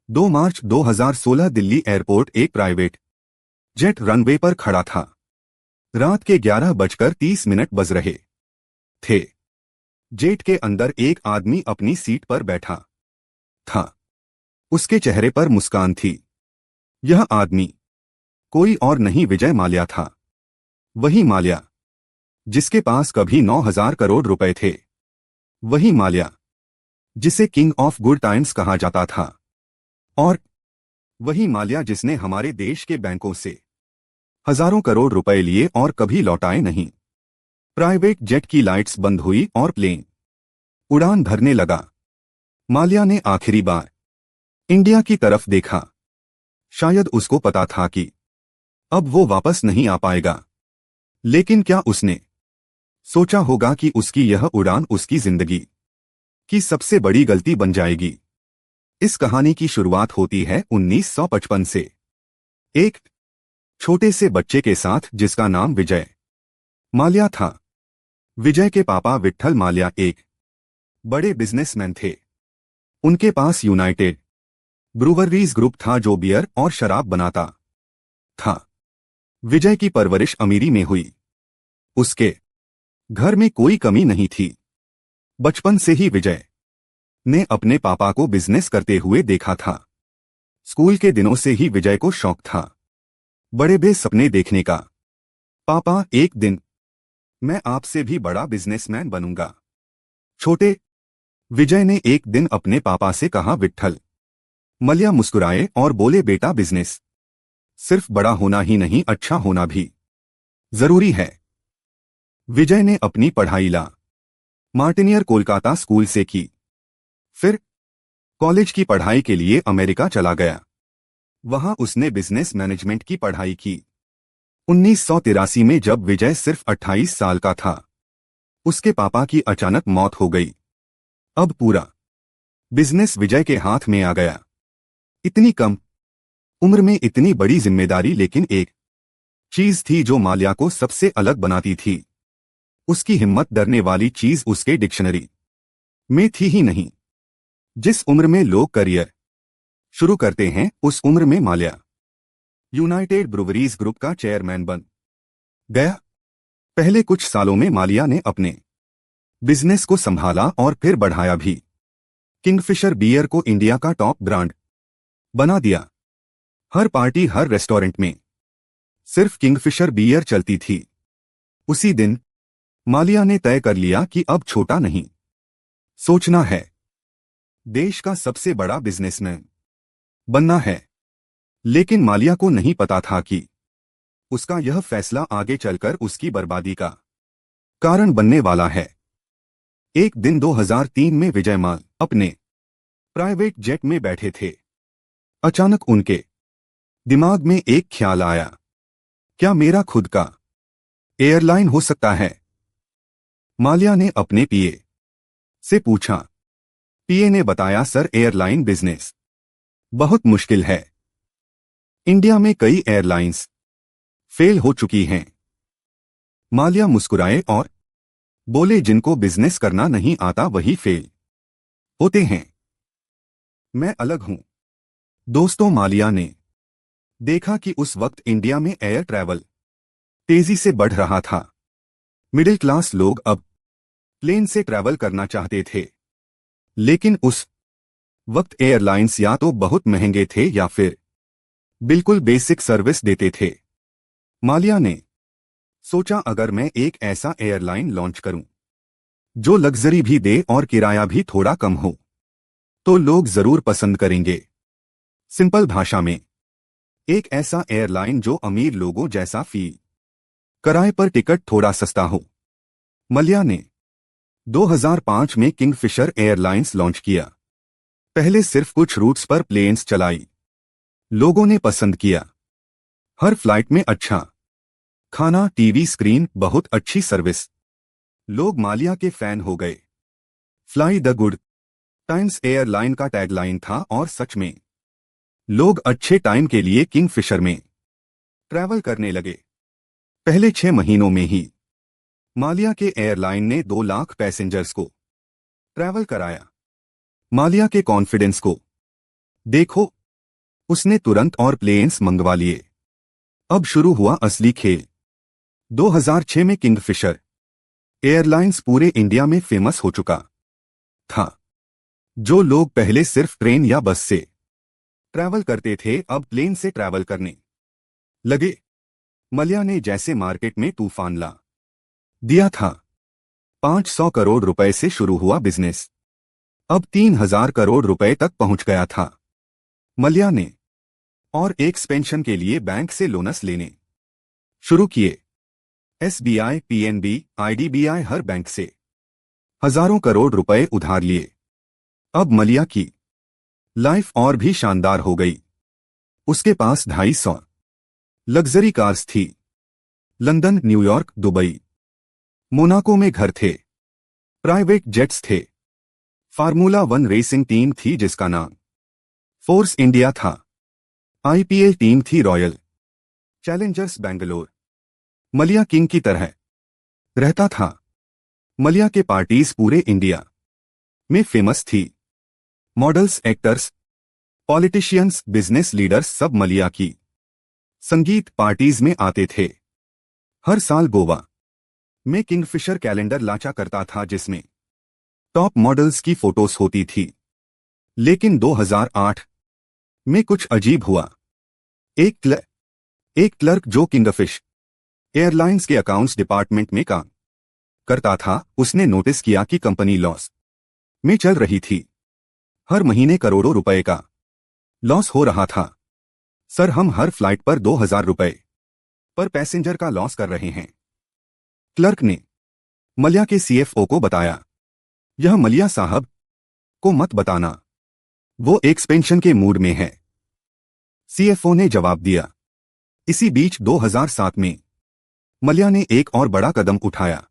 2 मार्च 2016 Delhi airport एक private jet runway पर खड़ा था। रात के 11:30 बज रहे थे। जेट के अंदर एक आदमी अपनी सीट पर बैठा था। उसके चेहरे पर मुस्कान थी। यह आदमी कोई और नहीं, विजय माल्या था। वही माल्या जिसके पास कभी 9,000 करोड़ रुपए थे। वही माल्या जिसे किंग ऑफ गुड टाइम्स कहा जाता था। और वही माल्या जिसने हमारे देश के बैंकों से हजारों करोड़ रुपए लिए और कभी लौटाए नहीं। प्राइवेट जेट की लाइट्स बंद हुई और प्लेन उड़ान भरने लगा। माल्या ने आखिरी बार इंडिया की तरफ देखा। शायद उसको पता था कि अब वो वापस नहीं आ पाएगा। लेकिन क्या उसने सोचा होगा कि उसकी यह उड़ान उसकी जिंदगी की सबसे बड़ी गलती बन जाएगी। इस कहानी की शुरुआत होती है 1955 से, एक छोटे से बच्चे के साथ जिसका नाम विजय माल्या था। विजय के पापा विट्ठल माल्या एक बड़े बिजनेसमैन थे। उनके पास यूनाइटेड ब्रूवरीज ग्रुप था जो बियर और शराब बनाता था। विजय की परवरिश अमीरी में हुई। उसके घर में कोई कमी नहीं थी। बचपन से ही विजय ने अपने पापा को बिजनेस करते हुए देखा था। स्कूल के दिनों से ही विजय को शौक था बड़े बड़े सपने देखने का। पापा, एक दिन मैं आपसे भी बड़ा बिजनेसमैन बनूंगा। छोटे विजय ने एक दिन अपने पापा से कहा। विट्ठल माल्या मुस्कुराए और बोले, बेटा, बिजनेस सिर्फ बड़ा होना ही नहीं, अच्छा होना भी जरूरी है। विजय ने अपनी पढ़ाई ला मार्टिनियर कोलकाता स्कूल से की। फिर कॉलेज की पढ़ाई के लिए अमेरिका चला गया। वहां उसने बिजनेस मैनेजमेंट की पढ़ाई की। 1983 में जब विजय सिर्फ 28 साल का था, उसके पापा की अचानक मौत हो गई। अब पूरा बिजनेस विजय के हाथ में आ गया। इतनी कम उम्र में इतनी बड़ी जिम्मेदारी, लेकिन एक चीज थी जो माल्या को सबसे अलग बनाती थी। उसकी हिम्मत। डरने वाली चीज उसके डिक्शनरी में थी ही नहीं। जिस उम्र में लोग करियर शुरू करते हैं, उस उम्र में माल्या यूनाइटेड ब्रूवरीज ग्रुप का चेयरमैन बन गया। पहले कुछ सालों में माल्या ने अपने बिजनेस को संभाला और फिर बढ़ाया भी। किंगफिशर बियर को इंडिया का टॉप ब्रांड बना दिया। हर पार्टी, हर रेस्टोरेंट में सिर्फ किंगफिशर बियर चलती थी। उसी दिन माल्या ने तय कर लिया कि अब छोटा नहीं सोचना है, देश का सबसे बड़ा बिजनेसमैन बनना है। लेकिन माल्या को नहीं पता था कि उसका यह फैसला आगे चलकर उसकी बर्बादी का कारण बनने वाला है। एक दिन 2003 में विजय माल अपने प्राइवेट जेट में बैठे थे। अचानक उनके दिमाग में एक ख्याल आया, क्या मेरा खुद का एयरलाइन हो सकता है? माल्या ने अपने पीए से पूछा। पीए ने बताया, सर, एयरलाइन बिजनेस बहुत मुश्किल है। इंडिया में कई एयरलाइंस फेल हो चुकी हैं। माल्या मुस्कुराए और बोले, जिनको बिजनेस करना नहीं आता वही फेल होते हैं। मैं अलग हूं। दोस्तों, माल्या ने देखा कि उस वक्त इंडिया में एयर ट्रैवल तेजी से बढ़ रहा था। मिडिल क्लास लोग अब प्लेन से ट्रैवल करना चाहते थे। लेकिन उस वक्त एयरलाइंस या तो बहुत महंगे थे या फिर बिल्कुल बेसिक सर्विस देते थे। माल्या ने सोचा, अगर मैं एक ऐसा एयरलाइन लॉन्च करूं जो लग्जरी भी दे और किराया भी थोड़ा कम हो, तो लोग जरूर पसंद करेंगे। सिंपल भाषा में, एक ऐसा एयरलाइन जो अमीर लोगों जैसा फील कराए पर टिकट थोड़ा सस्ता हो। माल्या ने 2005 में किंगफिशर एयरलाइंस लॉन्च किया। पहले सिर्फ कुछ रूट्स पर प्लेन्स चलाई। लोगों ने पसंद किया। हर फ्लाइट में अच्छा खाना, टीवी स्क्रीन, बहुत अच्छी सर्विस। लोग माल्या के फैन हो गए। Fly the good times airline का टैगलाइन था और सच में लोग अच्छे टाइम के लिए किंगफिशर में ट्रैवल करने लगे। पहले 6 महीनों में ही माल्या के एयरलाइन ने 2 लाख पैसेंजर्स को ट्रैवल कराया। माल्या के कॉन्फिडेंस को देखो, उसने तुरंत और प्लेन्स मंगवा लिए। अब शुरू हुआ असली खेल। 2006 में किंगफिशर एयरलाइंस पूरे इंडिया में फेमस हो चुका था। जो लोग पहले सिर्फ ट्रेन या बस से ट्रैवल करते थे अब प्लेन से ट्रैवल करने लगे। मल्या ने जैसे मार्केट में तूफान ला दिया था। 500 करोड़ रुपए से शुरू हुआ बिजनेस अब 3000 करोड़ रुपए तक पहुंच गया था। मल्या ने और एक्सपेंशन के लिए बैंक से लोन्स लेने शुरू किए। एसबीआई, पीएनबी, आईडीबीआई हर बैंक से हजारों करोड़ रुपए उधार लिए। अब मल्या की लाइफ और भी शानदार हो गई। उसके पास 250 लग्जरी कार्स थी। लंदन, न्यूयॉर्क, दुबई, मोनाको में घर थे। प्राइवेट जेट्स थे। फार्मूला 1 रेसिंग टीम थी जिसका नाम फोर्स इंडिया था। आईपीएल टीम थी रॉयल चैलेंजर्स बेंगलोर। मल्या किंग की तरह रहता था। मल्या के पार्टीज पूरे इंडिया में फेमस थी। Models, actors, politicians, business leaders सब मल्या की संगीत पार्टीज में आते थे। हर साल गोवा में किंगफिशर कैलेंडर लाचा करता था जिसमें टॉप मॉडल्स की फोटोज होती थी। लेकिन 2008 में कुछ अजीब हुआ। एक क्लर्क जो किंगफिश एयरलाइंस के अकाउंट्स डिपार्टमेंट में काम करता था, उसने नोटिस किया कि कंपनी लॉस में चल रही थी। हर महीने करोड़ों रुपए का लॉस हो रहा था। सर, हम हर फ्लाइट पर 2000 रुपए पर पैसेंजर का लॉस कर रहे हैं। क्लर्क ने मल्या के सीएफओ को बताया। यह मल्या साहब को मत बताना, वो एक्सपेंशन के मूड में है। सीएफओ ने जवाब दिया। इसी बीच 2007 में मल्या ने एक और बड़ा कदम उठाया।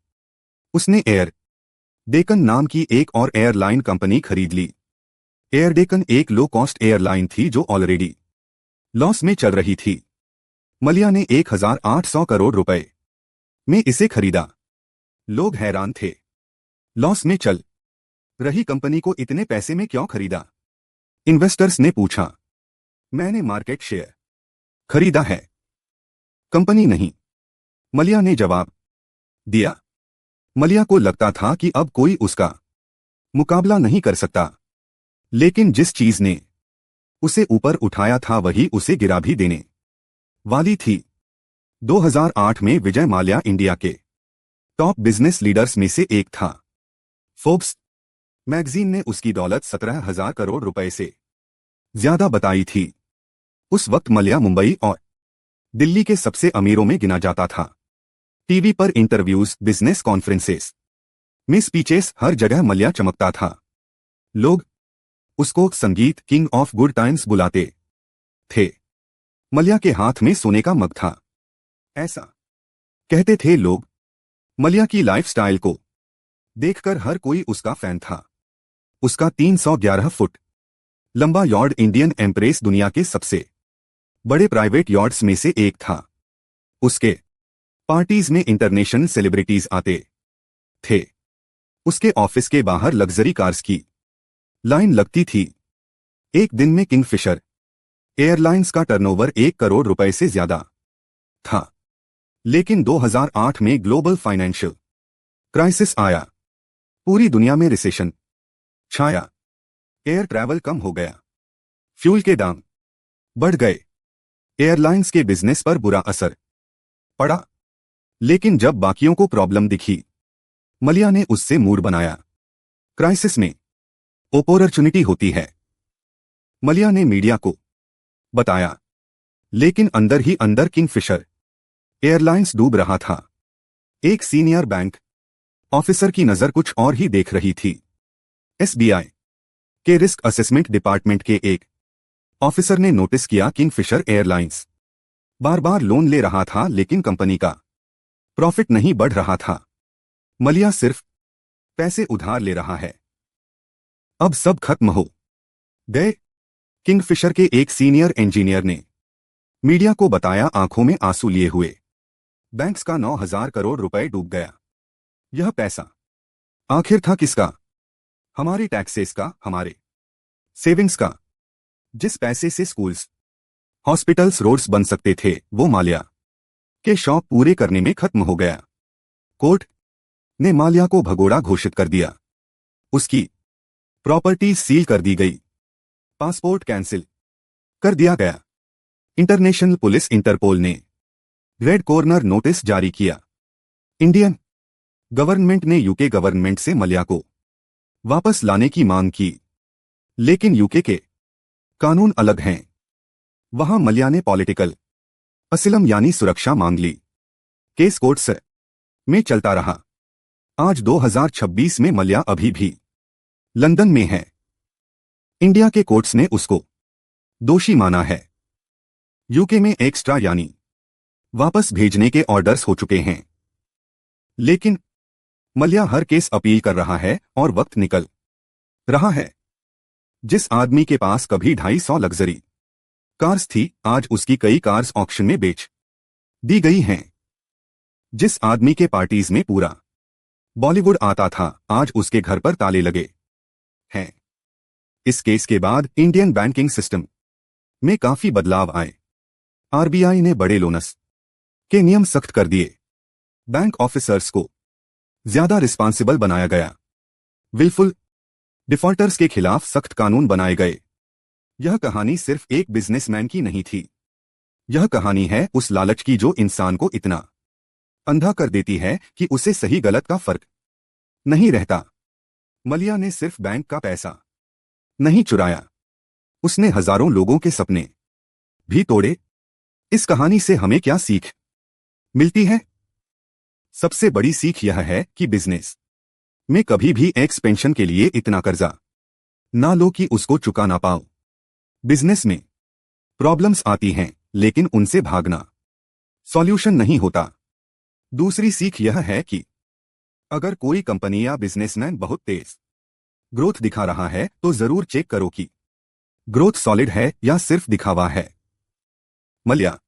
उसने एयर डेकन नाम की एक और एयरलाइन कंपनी खरीद ली। एयर डेकन एक लो कॉस्ट एयरलाइन थी जो ऑलरेडी लॉस में चल रही थी। मल्या ने 1800 करोड़ रुपए में इसे खरीदा। लोग हैरान थे। लॉस में चल रही कंपनी को इतने पैसे में क्यों खरीदा? इन्वेस्टर्स ने पूछा। मैंने मार्केट शेयर खरीदा है, कंपनी नहीं, मल्या ने जवाब दिया। मल्या को लगता था कि अब कोई उसका मुकाबला नहीं कर सकता। लेकिन जिस चीज ने उसे ऊपर उठाया था वही उसे गिरा भी देने वाली थी। 2008 में विजय माल्या इंडिया के टॉप बिजनेस लीडर्स में से एक था। फोर्ब्स मैगजीन ने उसकी दौलत 17,000 करोड़ रुपए से ज्यादा बताई थी। उस वक्त मल्या मुंबई और दिल्ली के सबसे अमीरों में गिना जाता था। टीवी पर इंटरव्यूज, बिजनेस कॉन्फ्रेंसेस में स्पीचेस, हर जगह मल्या चमकता था। लोग उसको संगीत किंग ऑफ गुड टाइम्स बुलाते थे। मल्या के हाथ में सोने का मग था, ऐसा कहते थे लोग। मल्या की लाइफस्टाइल को देखकर हर कोई उसका फैन था। उसका 311 फुट लंबा यॉर्ड इंडियन एम्प्रेस दुनिया के सबसे बड़े प्राइवेट यॉर्ड्स में से एक था। उसके पार्टीज में इंटरनेशनल सेलिब्रिटीज आते थे। उसके ऑफिस के बाहर लग्जरी कार्स की लाइन लगती थी। एक दिन में किंगफिशर एयरलाइंस का टर्नओवर 1 करोड़ रुपए से ज्यादा था। लेकिन 2008 में ग्लोबल फाइनेंशियल क्राइसिस आया। पूरी दुनिया में रिसेशन छाया। एयर ट्रैवल कम हो गया। फ्यूल के दाम बढ़ गए। एयरलाइंस के बिजनेस पर बुरा असर पड़ा। लेकिन जब बाकियों को प्रॉब्लम दिखी, मल्या ने उससे मूड बनाया। क्राइसिस में अपॉर्चुनिटी होती है, मल्या ने मीडिया को बताया। लेकिन अंदर ही अंदर किंगफिशर एयरलाइंस डूब रहा था। एक सीनियर बैंक ऑफिसर की नजर कुछ और ही देख रही थी। एसबीआई के रिस्क असेसमेंट डिपार्टमेंट के एक ऑफिसर ने नोटिस किया किंगफिशर एयरलाइंस बार बार लोन ले रहा था लेकिन कंपनी का प्रॉफिट नहीं बढ़ रहा था। मल्या सिर्फ पैसे उधार ले रहा है। अब सब खत्म हो गए। किंगफिशर के एक सीनियर इंजीनियर ने मीडिया को बताया, आंखों में आंसू लिए हुए। बैंक्स का 9,000 करोड़ रुपए डूब गया। यह पैसा आखिर था किसका? हमारे टैक्सेस का, हमारे सेविंग्स का। जिस पैसे से स्कूल्स, हॉस्पिटल्स, रोड्स बन सकते थे, वो माल्या के शौक पूरे करने में खत्म हो गया। कोर्ट ने माल्या को भगोड़ा घोषित कर दिया। उसकी प्रॉपर्टीज सील कर दी गई, पासपोर्ट कैंसिल कर दिया गया। इंटरनेशनल पुलिस इंटरपोल ने रेड कॉर्नर नोटिस जारी किया। इंडियन गवर्नमेंट ने यूके गवर्नमेंट से माल्या को वापस लाने की मांग की, लेकिन यूके के कानून अलग हैं। वहां माल्या ने पॉलिटिकल असिलम यानी सुरक्षा मांग ली। केस कोर्ट्स में चलता रहा। आज 2026 में माल्या अभी भी लंदन में है। इंडिया के कोर्ट्स ने उसको दोषी माना है। यूके में एक्स्ट्रा यानी वापस भेजने के ऑर्डर्स हो चुके हैं, लेकिन माल्या हर केस अपील कर रहा है और वक्त निकल रहा है। जिस आदमी के पास कभी 250 लग्जरी कार्स थी, आज उसकी कई कार्स ऑक्शन में बेच दी गई हैं। जिस आदमी के पार्टीज में पूरा बॉलीवुड आता था, आज उसके घर पर ताले लगे हैं। इस केस के बाद इंडियन बैंकिंग सिस्टम में काफी बदलाव आए। आरबीआई ने बड़े लोन्स के नियम सख्त कर दिए। बैंक ऑफिसर्स को ज्यादा रिस्पांसिबल बनाया गया। विलफुल डिफॉल्टर्स के खिलाफ सख्त कानून बनाए गए। यह कहानी सिर्फ एक बिजनेसमैन की नहीं थी। यह कहानी है उस लालच की जो इंसान को इतना अंधा कर देती है कि उसे सही गलत का फर्क नहीं रहता। माल्या ने सिर्फ बैंक का पैसा नहीं चुराया, उसने हजारों लोगों के सपने भी तोड़े। इस कहानी से हमें क्या सीख मिलती है? सबसे बड़ी सीख यह है कि बिजनेस में कभी भी एक्सपेंशन के लिए इतना कर्जा ना लो कि उसको चुका ना पाओ। बिजनेस में प्रॉब्लम्स आती हैं, लेकिन उनसे भागना सॉल्यूशन नहीं होता। दूसरी सीख यह है कि अगर कोई कंपनी या बिजनेसमैन बहुत तेज ग्रोथ दिखा रहा है, तो जरूर चेक करो कि ग्रोथ सॉलिड है या सिर्फ दिखावा है। माल्या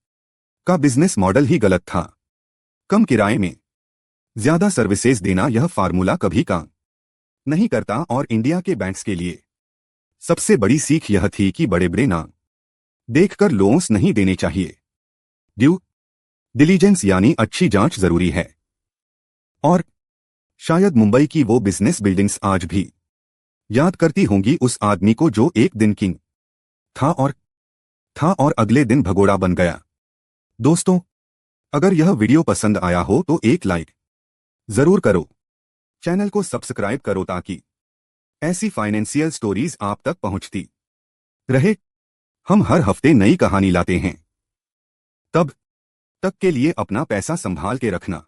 का बिजनेस मॉडल ही गलत था। कम किराए में ज्यादा सर्विसेज देना, यह फार्मूला कभी काम नहीं करता। और इंडिया के बैंक्स के लिए सबसे बड़ी सीख यह थी कि बड़े बड़े नाम देखकर लोन्स नहीं देने चाहिए। ड्यू डिलीजेंस यानी अच्छी जांच जरूरी है। और शायद मुंबई की वो बिजनेस बिल्डिंग्स आज भी याद करती होंगी उस आदमी को जो एक दिन किंग था और अगले दिन भगोड़ा बन गया। दोस्तों, अगर यह वीडियो पसंद आया हो तो एक लाइक जरूर करो। चैनल को सब्सक्राइब करो ताकि ऐसी फाइनेंशियल स्टोरीज आप तक पहुंचती रहे। हम हर हफ्ते नई कहानी लाते हैं। तब तक के लिए अपना पैसा संभाल के रखना।